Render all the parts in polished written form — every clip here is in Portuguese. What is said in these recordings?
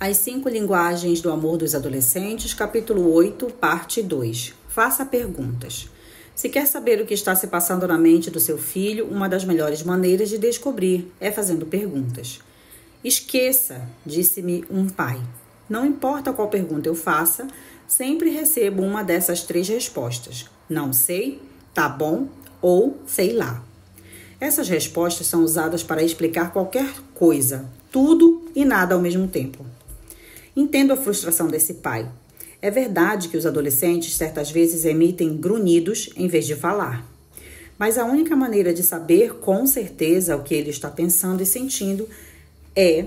As 5 linguagens do amor dos adolescentes, capítulo 8, parte 2. Faça perguntas. Se quer saber o que está se passando na mente do seu filho, uma das melhores maneiras de descobrir é fazendo perguntas. Esqueça, disse-me um pai. Não importa qual pergunta eu faça, sempre recebo uma dessas 3 respostas. Não sei, tá bom ou sei lá. Essas respostas são usadas para explicar qualquer coisa, tudo e nada ao mesmo tempo. Entendo a frustração desse pai. É verdade que os adolescentes certas vezes emitem grunhidos em vez de falar. Mas a única maneira de saber com certeza o que ele está pensando e sentindo é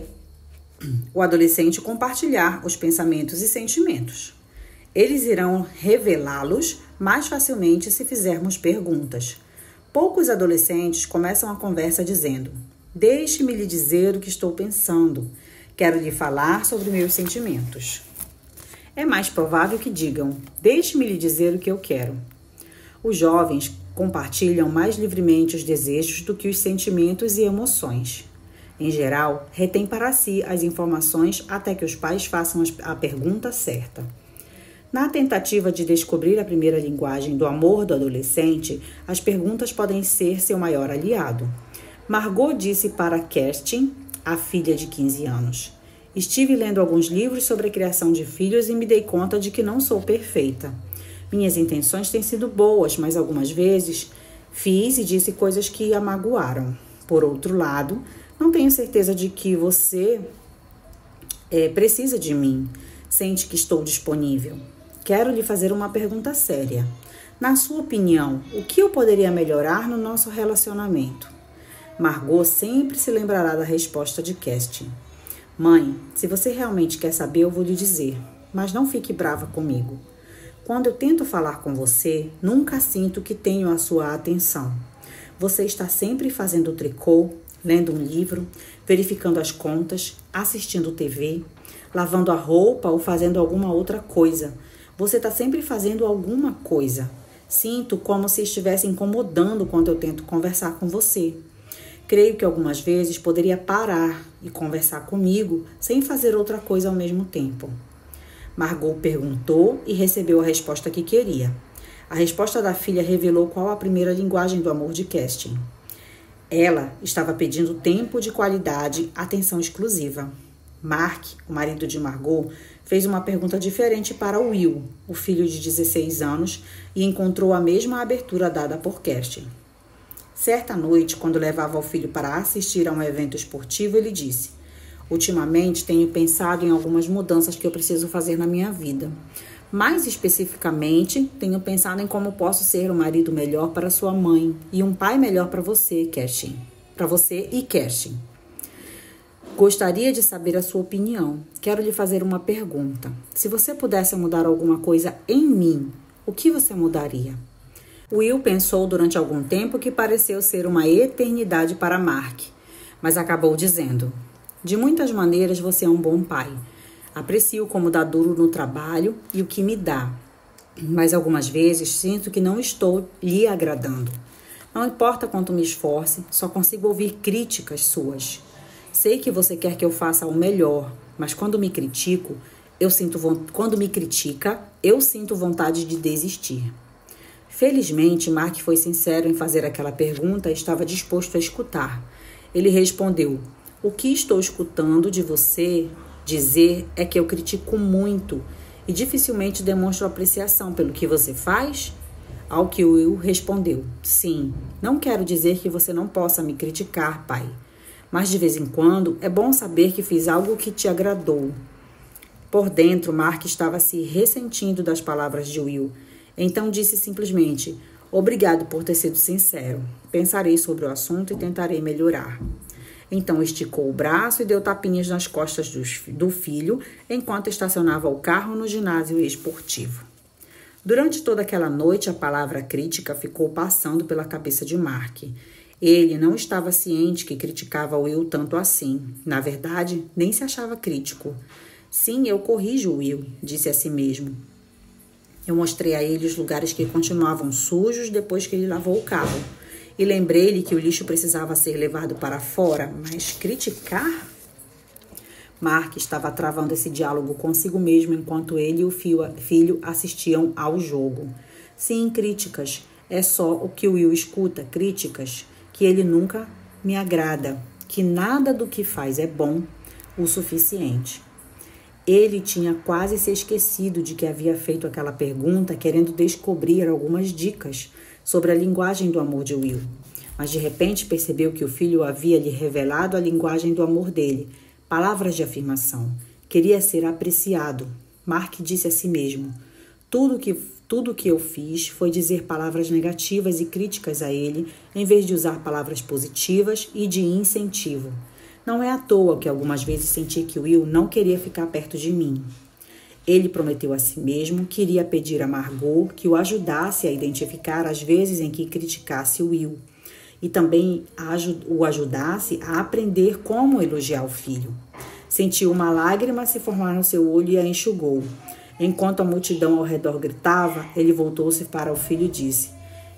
o adolescente compartilhar os pensamentos e sentimentos. Eles irão revelá-los mais facilmente se fizermos perguntas. Poucos adolescentes começam a conversa dizendo: "Deixe-me lhe dizer o que estou pensando. Quero lhe falar sobre meus sentimentos." É mais provável que digam: "Deixe-me lhe dizer o que eu quero." Os jovens compartilham mais livremente os desejos do que os sentimentos e emoções. Em geral, retêm para si as informações até que os pais façam a pergunta certa. Na tentativa de descobrir a primeira linguagem do amor do adolescente, as perguntas podem ser seu maior aliado. Margot disse para Kerstin, a filha de 15 anos: "Estive lendo alguns livros sobre a criação de filhos e me dei conta de que não sou perfeita. Minhas intenções têm sido boas, mas algumas vezes fiz e disse coisas que a magoaram. Por outro lado, não tenho certeza de que você precisa de mim. Sente que estou disponível. Quero lhe fazer uma pergunta séria. Na sua opinião, o que eu poderia melhorar no nosso relacionamento?" Margot sempre se lembrará da resposta de Kerstin. "Mãe, se você realmente quer saber, eu vou lhe dizer, mas não fique brava comigo. Quando eu tento falar com você, nunca sinto que tenho a sua atenção. Você está sempre fazendo tricô, lendo um livro, verificando as contas, assistindo TV, lavando a roupa ou fazendo alguma outra coisa. Você está sempre fazendo alguma coisa. Sinto como se estivesse incomodando quando eu tento conversar com você. Creio que algumas vezes poderia parar e conversar comigo sem fazer outra coisa ao mesmo tempo." Margot perguntou e recebeu a resposta que queria. A resposta da filha revelou qual a primeira linguagem do amor de Kerstin. Ela estava pedindo tempo de qualidade, atenção exclusiva. Mark, o marido de Margot, fez uma pergunta diferente para Will, o filho de 16 anos, e encontrou a mesma abertura dada por Kerstin. Certa noite, quando levava o filho para assistir a um evento esportivo, ele disse: "Ultimamente tenho pensado em algumas mudanças que eu preciso fazer na minha vida. Mais especificamente, tenho pensado em como posso ser um marido melhor para sua mãe e um pai melhor para você, Kerstin. Para você e Kerstin. Gostaria de saber a sua opinião. Quero lhe fazer uma pergunta. Se você pudesse mudar alguma coisa em mim, o que você mudaria?" Will pensou durante algum tempo que pareceu ser uma eternidade para Mark, mas acabou dizendo: "De muitas maneiras você é um bom pai. Aprecio como dá duro no trabalho e o que me dá, mas algumas vezes sinto que não estou lhe agradando. Não importa quanto me esforce, só consigo ouvir críticas suas. Sei que você quer que eu faça o melhor, mas quando me critica, eu sinto vontade de desistir." Felizmente, Mark foi sincero em fazer aquela pergunta e estava disposto a escutar. Ele respondeu: "O que estou escutando de você dizer é que eu critico muito e dificilmente demonstro apreciação pelo que você faz?" Ao que Will respondeu: "Sim, não quero dizer que você não possa me criticar, pai. Mas de vez em quando é bom saber que fiz algo que te agradou." Por dentro, Mark estava se ressentindo das palavras de Will. Então disse simplesmente: "Obrigado por ter sido sincero. Pensarei sobre o assunto e tentarei melhorar." Então esticou o braço e deu tapinhas nas costas do filho enquanto estacionava o carro no ginásio esportivo. Durante toda aquela noite, a palavra crítica ficou passando pela cabeça de Mark. Ele não estava ciente que criticava Will tanto assim. Na verdade, nem se achava crítico. "Sim, eu corrijo Will", disse a si mesmo. Eu mostrei a ele os lugares que continuavam sujos depois que ele lavou o carro. E lembrei-lhe que o lixo precisava ser levado para fora, mas criticar? Mark estava travando esse diálogo consigo mesmo enquanto ele e o filho assistiam ao jogo. Sim, críticas. É só o que Will escuta, críticas. Que ele nunca me agrada. Que nada do que faz é bom o suficiente. Ele tinha quase se esquecido de que havia feito aquela pergunta querendo descobrir algumas dicas sobre a linguagem do amor de Will. Mas de repente percebeu que o filho havia lhe revelado a linguagem do amor dele. Palavras de afirmação. Queria ser apreciado. Mark disse a si mesmo: Tudo que eu fiz foi dizer palavras negativas e críticas a ele, em vez de usar palavras positivas e de incentivo. Não é à toa que algumas vezes senti que Will não queria ficar perto de mim. Ele prometeu a si mesmo que iria pedir a Margot que o ajudasse a identificar as vezes em que criticasse Will e também o ajudasse a aprender como elogiar o filho. Sentiu uma lágrima se formar no seu olho e a enxugou. Enquanto a multidão ao redor gritava, ele voltou-se para o filho e disse: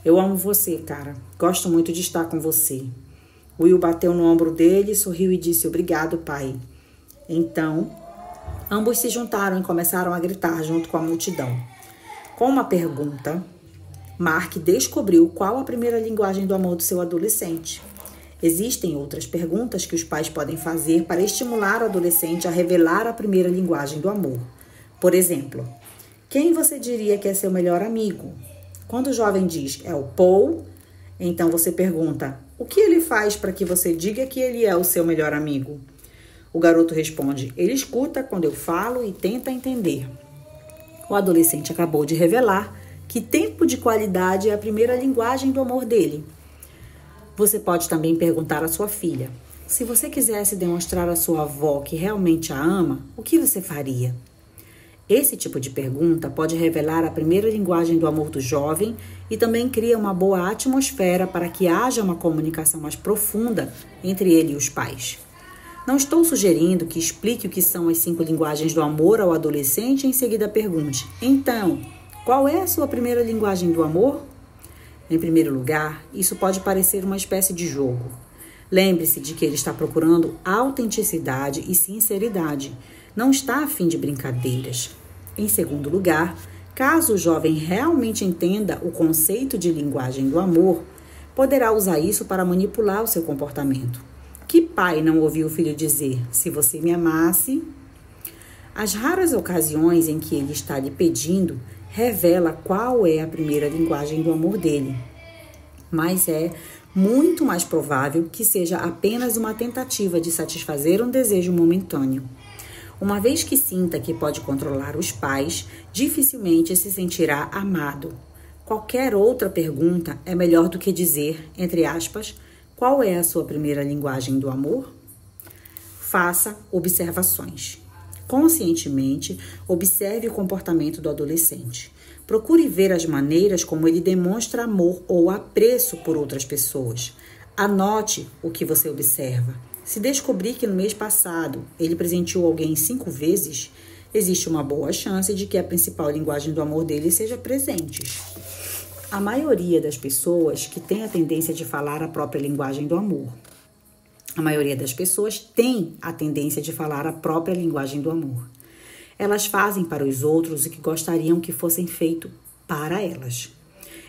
Eu amo você, cara. Gosto muito de estar com você. Will bateu no ombro dele, sorriu e disse: Obrigado, pai. Então, ambos se juntaram e começaram a gritar junto com a multidão. Com uma pergunta, Mark descobriu qual a primeira linguagem do amor do seu adolescente. Existem outras perguntas que os pais podem fazer para estimular o adolescente a revelar a primeira linguagem do amor. Por exemplo, quem você diria que é seu melhor amigo? Quando o jovem diz é o Paul, então você pergunta: o que ele faz para que você diga que ele é o seu melhor amigo? O garoto responde: ele escuta quando eu falo e tenta entender. O adolescente acabou de revelar que tempo de qualidade é a primeira linguagem do amor dele. Você pode também perguntar à sua filha: se você quisesse demonstrar à sua avó que realmente a ama, o que você faria? Esse tipo de pergunta pode revelar a primeira linguagem do amor do jovem e também cria uma boa atmosfera para que haja uma comunicação mais profunda entre ele e os pais. Não estou sugerindo que explique o que são as 5 linguagens do amor ao adolescente e em seguida pergunte: então, qual é a sua primeira linguagem do amor? Em primeiro lugar, isso pode parecer uma espécie de jogo. Lembre-se de que ele está procurando autenticidade e sinceridade. Não está a fim de brincadeiras. Em segundo lugar, caso o jovem realmente entenda o conceito de linguagem do amor, poderá usar isso para manipular o seu comportamento. Que pai não ouviu o filho dizer: se você me amasse? As raras ocasiões em que ele está lhe pedindo revela qual é a primeira linguagem do amor dele. Mas é muito mais provável que seja apenas uma tentativa de satisfazer um desejo momentâneo. Uma vez que sinta que pode controlar os pais, dificilmente se sentirá amado. Qualquer outra pergunta é melhor do que dizer, entre aspas, qual é a sua primeira linguagem do amor? Faça observações. Conscientemente, observe o comportamento do adolescente. Procure ver as maneiras como ele demonstra amor ou apreço por outras pessoas. Anote o que você observa. Se descobrir que no mês passado ele presenteou alguém 5 vezes, existe uma boa chance de que a principal linguagem do amor dele seja presentes. A maioria das pessoas que tem a tendência de falar a própria linguagem do amor. A maioria das pessoas tem a tendência de falar a própria linguagem do amor. Elas fazem para os outros o que gostariam que fossem feito para elas.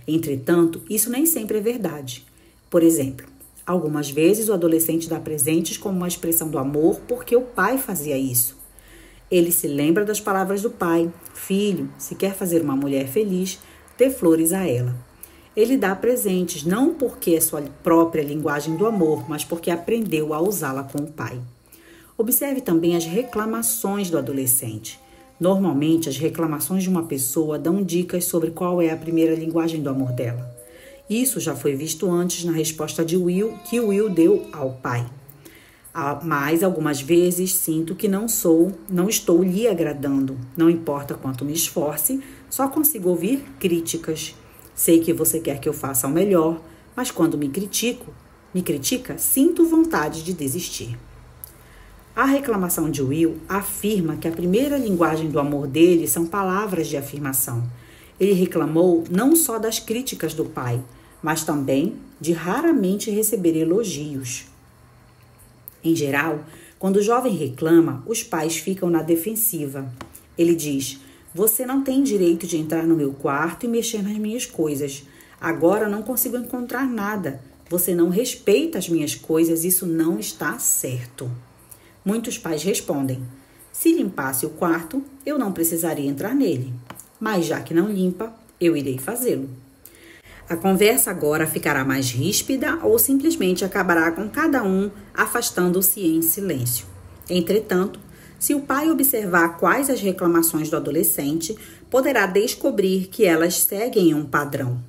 Entretanto, isso nem sempre é verdade. Por exemplo, algumas vezes o adolescente dá presentes como uma expressão do amor porque o pai fazia isso. Ele se lembra das palavras do pai: filho, se quer fazer uma mulher feliz, dê flores a ela. Ele dá presentes não porque é sua própria linguagem do amor, mas porque aprendeu a usá-la com o pai. Observe também as reclamações do adolescente. Normalmente, as reclamações de uma pessoa dão dicas sobre qual é a primeira linguagem do amor dela. Isso já foi visto antes na resposta de Will, que Will deu ao pai. Mas algumas vezes sinto que não estou lhe agradando. Não importa quanto me esforce, só consigo ouvir críticas. Sei que você quer que eu faça o melhor, mas quando me critica, sinto vontade de desistir. A reclamação de Will afirma que a primeira linguagem do amor dele são palavras de afirmação. Ele reclamou não só das críticas do pai, mas também de raramente receber elogios. Em geral, Quando o jovem reclama, os pais ficam na defensiva. Ele diz: você não tem direito de entrar no meu quarto e mexer nas minhas coisas. Agora não consigo encontrar nada. Você não respeita as minhas coisas, isso não está certo. Muitos pais respondem: se limpasse o quarto, eu não precisaria entrar nele. Mas já que não limpa, eu irei fazê-lo. A conversa agora ficará mais ríspida ou simplesmente acabará com cada um afastando-se em silêncio. Entretanto, se o pai observar quais as reclamações do adolescente, poderá descobrir que elas seguem um padrão.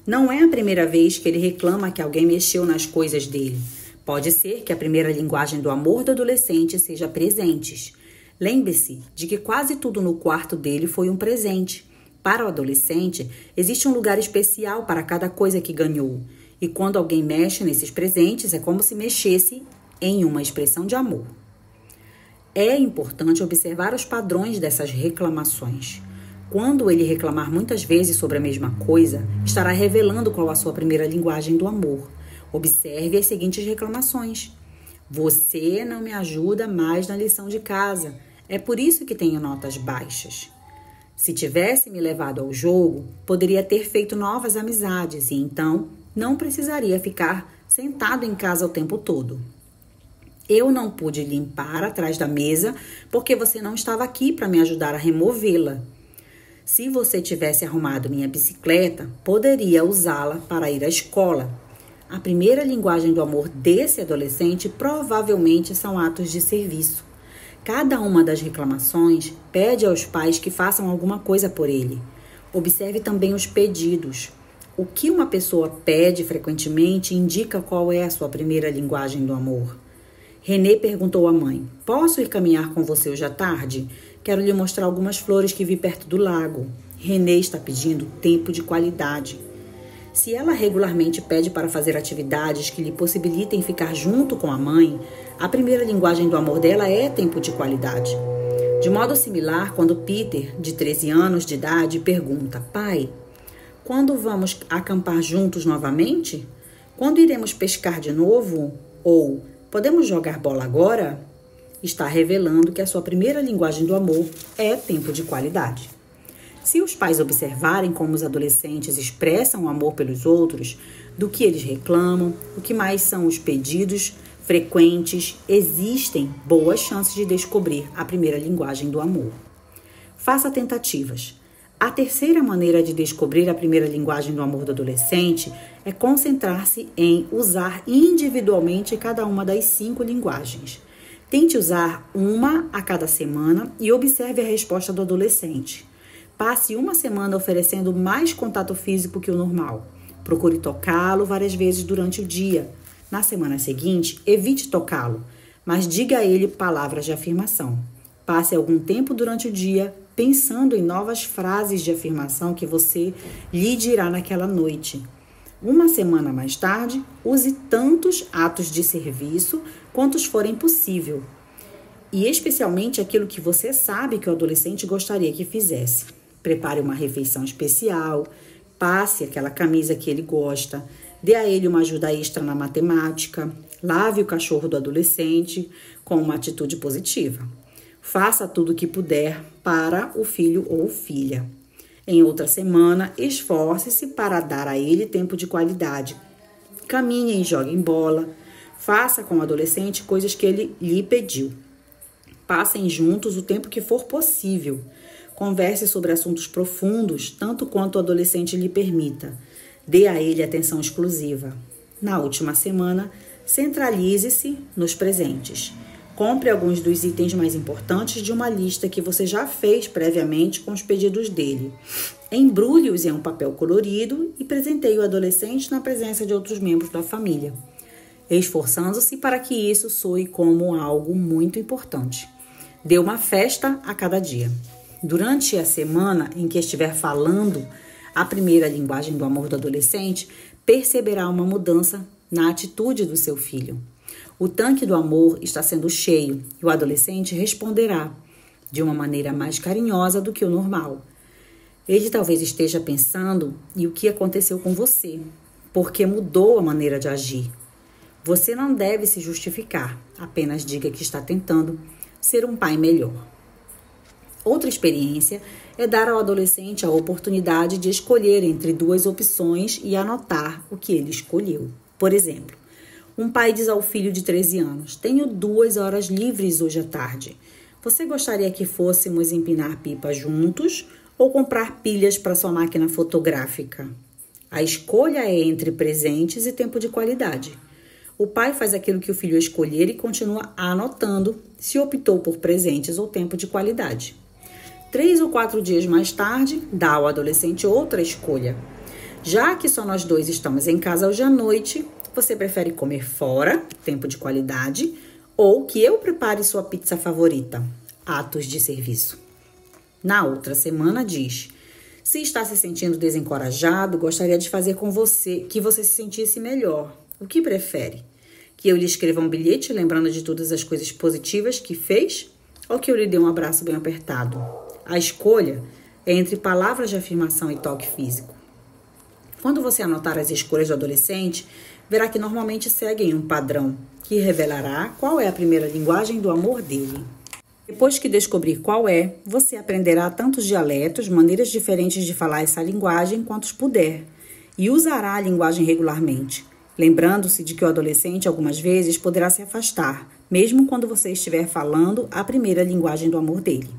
Não é a primeira vez que ele reclama que alguém mexeu nas coisas dele. Pode ser que a primeira linguagem do amor do adolescente seja presentes. Lembre-se de que quase tudo no quarto dele foi um presente. Para o adolescente, existe um lugar especial para cada coisa que ganhou. E quando alguém mexe nesses presentes, é como se mexesse em uma expressão de amor. É importante observar os padrões dessas reclamações. Quando ele reclamar muitas vezes sobre a mesma coisa, estará revelando qual a sua primeira linguagem do amor. Observe as seguintes reclamações. Você não me ajuda mais na lição de casa. É por isso que tenho notas baixas. Se tivesse me levado ao jogo, poderia ter feito novas amizades e então não precisaria ficar sentado em casa o tempo todo. Eu não pude limpar atrás da mesa porque você não estava aqui para me ajudar a removê-la. Se você tivesse arrumado minha bicicleta, poderia usá-la para ir à escola. A primeira linguagem do amor desse adolescente provavelmente são atos de serviço. Cada uma das reclamações pede aos pais que façam alguma coisa por ele. Observe também os pedidos. O que uma pessoa pede frequentemente indica qual é a sua primeira linguagem do amor. René perguntou à mãe: posso ir caminhar com você hoje à tarde? Quero lhe mostrar algumas flores que vi perto do lago. René está pedindo tempo de qualidade. Se ela regularmente pede para fazer atividades que lhe possibilitem ficar junto com a mãe, a primeira linguagem do amor dela é tempo de qualidade. De modo similar, quando Peter, de 13 anos de idade, pergunta: pai, quando vamos acampar juntos novamente? Quando iremos pescar de novo? Ou podemos jogar bola agora? Está revelando que a sua primeira linguagem do amor é tempo de qualidade. Se os pais observarem como os adolescentes expressam o amor pelos outros, do que eles reclamam, o que mais são os pedidos frequentes, existem boas chances de descobrir a primeira linguagem do amor. Faça tentativas. A terceira maneira de descobrir a primeira linguagem do amor do adolescente é concentrar-se em usar individualmente cada uma das 5 linguagens. Tente usar uma a cada semana e observe a resposta do adolescente. Passe uma semana oferecendo mais contato físico que o normal. Procure tocá-lo várias vezes durante o dia. Na semana seguinte, evite tocá-lo, mas diga a ele palavras de afirmação. Passe algum tempo durante o dia pensando em novas frases de afirmação que você lhe dirá naquela noite. Uma semana mais tarde, use tantos atos de serviço quantos forem possível, e especialmente aquilo que você sabe que o adolescente gostaria que fizesse. Prepare uma refeição especial, passe aquela camisa que ele gosta, dê a ele uma ajuda extra na matemática, lave o cachorro do adolescente com uma atitude positiva. Faça tudo o que puder para o filho ou filha. Em outra semana, esforce-se para dar a ele tempo de qualidade. Caminhe e jogue bola. Faça com o adolescente coisas que ele lhe pediu. Passem juntos o tempo que for possível. Converse sobre assuntos profundos, tanto quanto o adolescente lhe permita. Dê a ele atenção exclusiva. Na última semana, centralize-se nos presentes. Compre alguns dos itens mais importantes de uma lista que você já fez previamente com os pedidos dele. Embrulhe-os em um papel colorido e presenteie o adolescente na presença de outros membros da família, esforçando-se para que isso soe como algo muito importante. Dê uma festa a cada dia. Durante a semana em que estiver falando a primeira linguagem do amor do adolescente, perceberá uma mudança na atitude do seu filho. O tanque do amor está sendo cheio e o adolescente responderá de uma maneira mais carinhosa do que o normal. Ele talvez esteja pensando em o que aconteceu com você, porque mudou a maneira de agir. Você não deve se justificar, apenas diga que está tentando ser um pai melhor. Outra experiência é dar ao adolescente a oportunidade de escolher entre duas opções e anotar o que ele escolheu. Por exemplo, um pai diz ao filho de 13 anos: tenho 2 horas livres hoje à tarde. Você gostaria que fôssemos empinar pipa juntos ou comprar pilhas para sua máquina fotográfica? A escolha é entre presentes e tempo de qualidade. O pai faz aquilo que o filho escolher e continua anotando se optou por presentes ou tempo de qualidade. 3 ou 4 dias mais tarde, dá ao adolescente outra escolha. Já que só nós dois estamos em casa hoje à noite, você prefere comer fora, tempo de qualidade, ou que eu prepare sua pizza favorita, atos de serviço? Na outra semana diz: se está se sentindo desencorajado, gostaria de fazer com você que você se sentisse melhor. O que prefere? Que eu lhe escreva um bilhete lembrando de todas as coisas positivas que fez? Ou que eu lhe dê um abraço bem apertado? A escolha é entre palavras de afirmação e toque físico. Quando você anotar as escolhas do adolescente, verá que normalmente seguem um padrão que revelará qual é a primeira linguagem do amor dele. Depois que descobrir qual é, você aprenderá tantos dialetos, maneiras diferentes de falar essa linguagem quantos puder, e usará a linguagem regularmente, lembrando-se de que o adolescente algumas vezes poderá se afastar, mesmo quando você estiver falando a primeira linguagem do amor dele.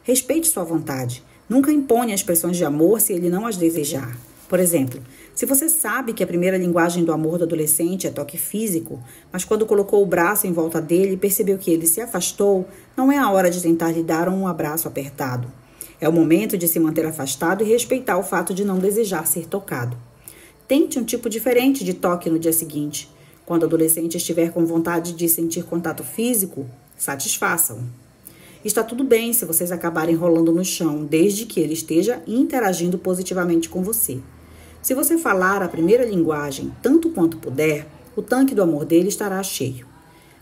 Respeite sua vontade. Nunca imponha expressões de amor se ele não as desejar. Por exemplo, se você sabe que a primeira linguagem do amor do adolescente é toque físico, mas quando colocou o braço em volta dele e percebeu que ele se afastou, não é a hora de tentar lhe dar um abraço apertado. É o momento de se manter afastado e respeitar o fato de não desejar ser tocado. Tente um tipo diferente de toque no dia seguinte. Quando o adolescente estiver com vontade de sentir contato físico, satisfaça-o. Está tudo bem se vocês acabarem rolando no chão, desde que ele esteja interagindo positivamente com você. Se você falar a primeira linguagem tanto quanto puder, o tanque do amor dele estará cheio.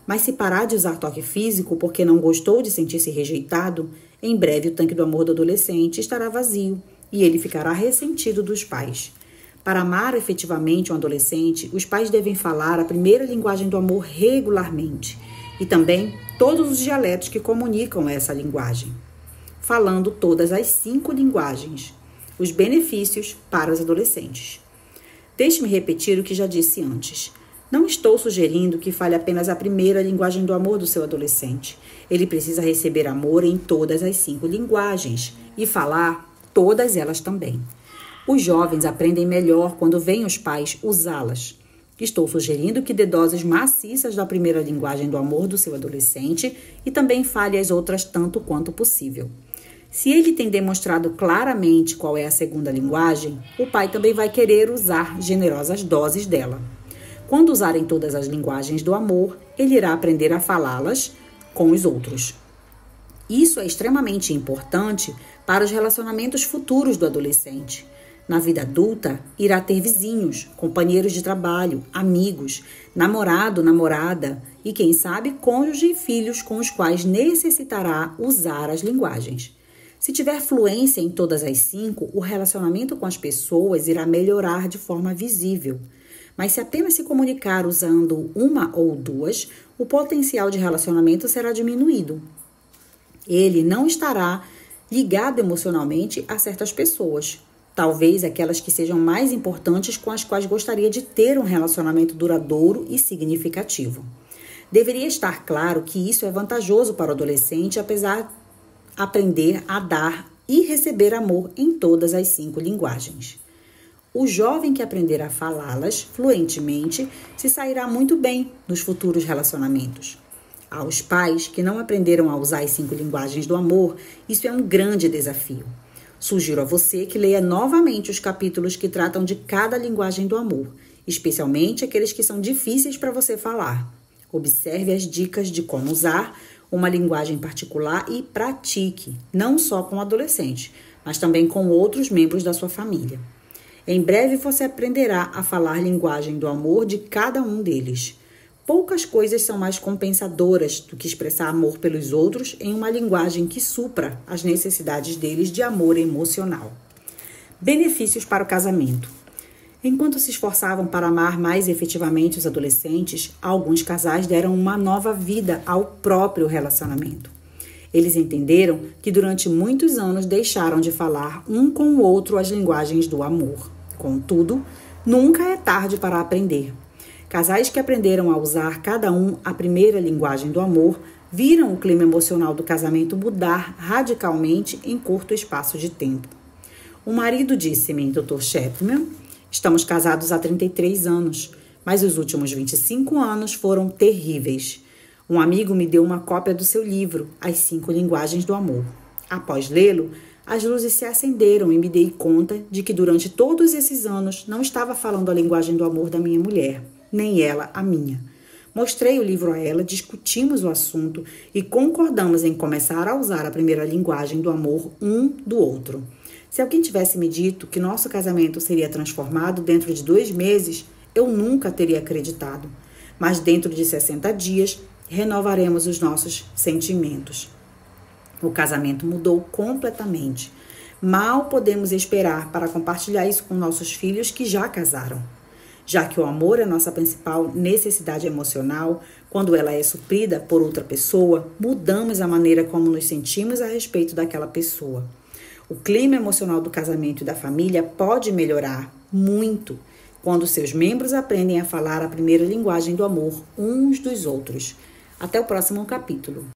Mas se parar de usar toque físico porque não gostou de sentir-se rejeitado, em breve o tanque do amor do adolescente estará vazio e ele ficará ressentido dos pais. Para amar efetivamente um adolescente, os pais devem falar a primeira linguagem do amor regularmente e também todos os dialetos que comunicam essa linguagem, falando todas as 5 linguagens. Os benefícios para os adolescentes. Deixe-me repetir o que já disse antes. Não estou sugerindo que fale apenas a primeira linguagem do amor do seu adolescente. Ele precisa receber amor em todas as 5 linguagens e falar todas elas também. Os jovens aprendem melhor quando veem os pais usá-las. Estou sugerindo que dê doses maciças da primeira linguagem do amor do seu adolescente e também fale as outras tanto quanto possível. Se ele tem demonstrado claramente qual é a segunda linguagem, o pai também vai querer usar generosas doses dela. Quando usarem todas as linguagens do amor, ele irá aprender a falá-las com os outros. Isso é extremamente importante para os relacionamentos futuros do adolescente. Na vida adulta, irá ter vizinhos, companheiros de trabalho, amigos, namorado, namorada e, quem sabe, cônjuge e filhos com os quais necessitará usar as linguagens. Se tiver fluência em todas as 5, o relacionamento com as pessoas irá melhorar de forma visível. Mas se apenas se comunicar usando uma ou 2, o potencial de relacionamento será diminuído. Ele não estará ligado emocionalmente a certas pessoas, talvez aquelas que sejam mais importantes com as quais gostaria de ter um relacionamento duradouro e significativo. Deveria estar claro que isso é vantajoso para o adolescente, apesar de aprender a dar e receber amor em todas as 5 linguagens. O jovem que aprender a falá-las fluentemente se sairá muito bem nos futuros relacionamentos. Aos pais que não aprenderam a usar as 5 linguagens do amor, isso é um grande desafio. Sugiro a você que leia novamente os capítulos que tratam de cada linguagem do amor, especialmente aqueles que são difíceis para você falar. Observe as dicas de como usar uma linguagem particular e pratique, não só com o adolescente, mas também com outros membros da sua família. Em breve você aprenderá a falar linguagem do amor de cada um deles. Poucas coisas são mais compensadoras do que expressar amor pelos outros em uma linguagem que supra as necessidades deles de amor emocional. Benefícios para o casamento. Enquanto se esforçavam para amar mais efetivamente os adolescentes, alguns casais deram uma nova vida ao próprio relacionamento. Eles entenderam que durante muitos anos deixaram de falar um com o outro as linguagens do amor. Contudo, nunca é tarde para aprender. Casais que aprenderam a usar cada um a primeira linguagem do amor viram o clima emocional do casamento mudar radicalmente em curto espaço de tempo. O marido disse-me, Dr. Chapman, estamos casados há 33 anos, mas os últimos 25 anos foram terríveis. Um amigo me deu uma cópia do seu livro, As 5 Linguagens do Amor. Após lê-lo, as luzes se acenderam e me dei conta de que durante todos esses anos não estava falando a linguagem do amor da minha mulher, nem ela a minha. Mostrei o livro a ela, discutimos o assunto e concordamos em começar a usar a primeira linguagem do amor um do outro. Se alguém tivesse me dito que nosso casamento seria transformado dentro de 2 meses, eu nunca teria acreditado. Mas dentro de 60 dias, renovaremos os nossos sentimentos. O casamento mudou completamente. Mal podemos esperar para compartilhar isso com nossos filhos que já casaram. Já que o amor é nossa principal necessidade emocional, quando ela é suprida por outra pessoa, mudamos a maneira como nos sentimos a respeito daquela pessoa. O clima emocional do casamento e da família pode melhorar muito quando seus membros aprendem a falar a primeira linguagem do amor uns dos outros. Até o próximo capítulo.